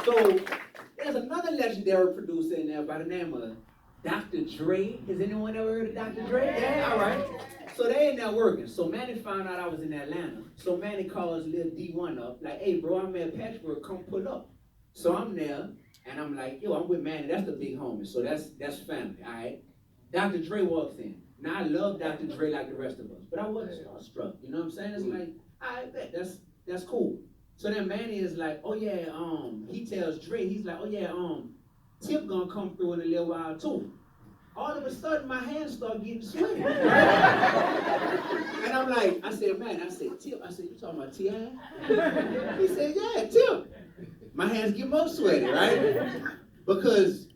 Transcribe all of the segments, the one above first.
So there's another legendary producer in there by the name of Dr. Dre. Has anyone ever heard of Dr. Dre? Yeah, all right. So they in there working. So Manny found out I was in Atlanta. So Manny calls little D1 up, like, hey bro, I'm at Patchwork, come pull up. So I'm there, and I'm like, yo, I'm with Manny, that's the big homie. So that's family, all right? Dr. Dre walks in. Now I love Dr. Dre like the rest of us, but I wasn't starstruck. You know what I'm saying? It's like, I bet that's cool. So then Manny is like, oh yeah, he tells Dre, he's like, oh yeah, Tip gonna come through in a little while too. All of a sudden my hands start getting sweaty. And I'm like, I said, Tip, I said, you talking about T.I.? He said, yeah, Tip. My hands get more sweaty, right? Because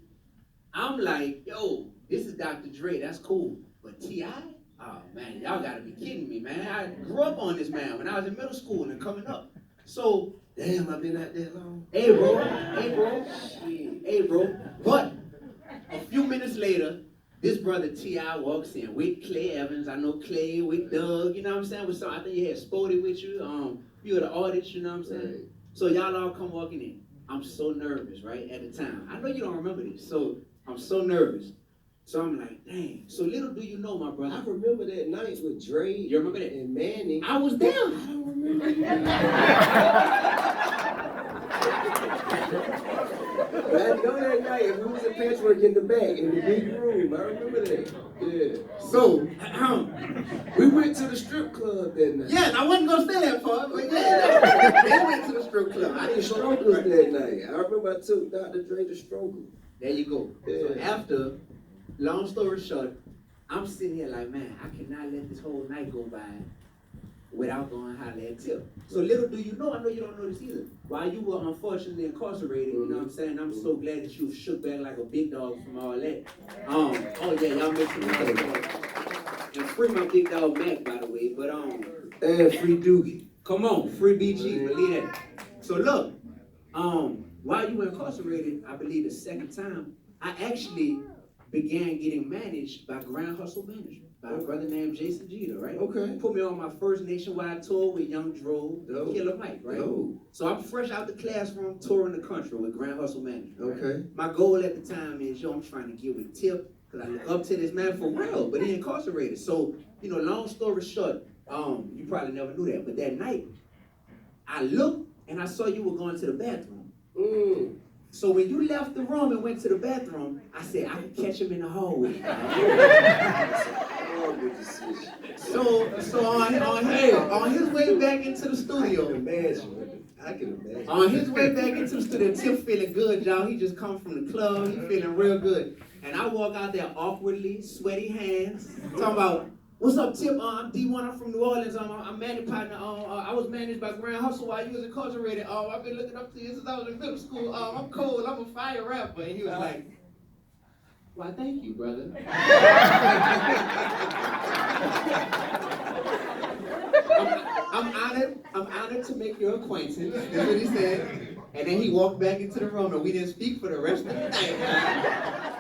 I'm like, yo, this is Dr. Dre, that's cool. But T.I.? Oh man, y'all gotta be kidding me, man. I grew up on this man when I was in middle school and coming up. So, damn, I've been out that long. Hey bro. But a few minutes later, this brother T.I. walks in with Clay Evans. I know Clay, with Doug, you know what I'm saying? With some, I think you had Spody with you. You were the audit, you know what I'm saying? Right. So y'all all come walking in. I'm so nervous, right, at the time. I know you don't remember this, so I'm so nervous. So I'm like, dang. So little do you know, my brother. I remember that night with Dre. You remember that? And Manny. I was there. I don't remember that. But I know that night, we was at Patchwork in the back, in the big room. I remember that. Yeah. So, we went to the strip club that night. Yeah, I wasn't going to stay that far, but yeah. They went to the strip club. I did strokers that night. I remember I took Dr. Dre to stroker. There you go. Yeah. So after, long story short, I'm sitting here like, man, I cannot let this whole night go by without going holler at Tip. So little do you know, I know you don't know this either. While you were unfortunately incarcerated, you know what I'm saying? I'm so glad that you shook back like a big dog from all that. Oh yeah, y'all make some noise. And free my big dog Mac, by the way, but and free Doogie. Come on, free BG, believe that. So look, while you were incarcerated, I believe the second time, I actually began getting managed by Grand Hustle Management, by a brother named Jason Jeter, right? Okay. Put me on my first nationwide tour with Young Dro, Killer Mike, right? No. So I'm fresh out the classroom touring the country with Grand Hustle Management. Right? Okay. My goal at the time is, I'm trying to get with Tip, because I look up to this man for real, but he incarcerated. So, long story short, you probably never knew that, but that night, I looked and I saw you were going to the bathroom. So when you left the room and went to the bathroom, I said, I could catch him in the hallway. So on his way back into the studio. I can imagine. On his way back into the studio, Tip feeling good, y'all. He just come from the club. He feeling real good. And I walk out there awkwardly, sweaty hands, talking about, what's up, Tip? I'm D1. I'm from New Orleans. I'm managed partner. I was managed by Grand Hustle while you was incarcerated. I've been looking up to you since I was in middle school. I'm cold. I'm a fire rapper. And he was like, why, thank you, brother. I'm honored to make your acquaintance. That's what he said. And then he walked back into the room, and we didn't speak for the rest of the night.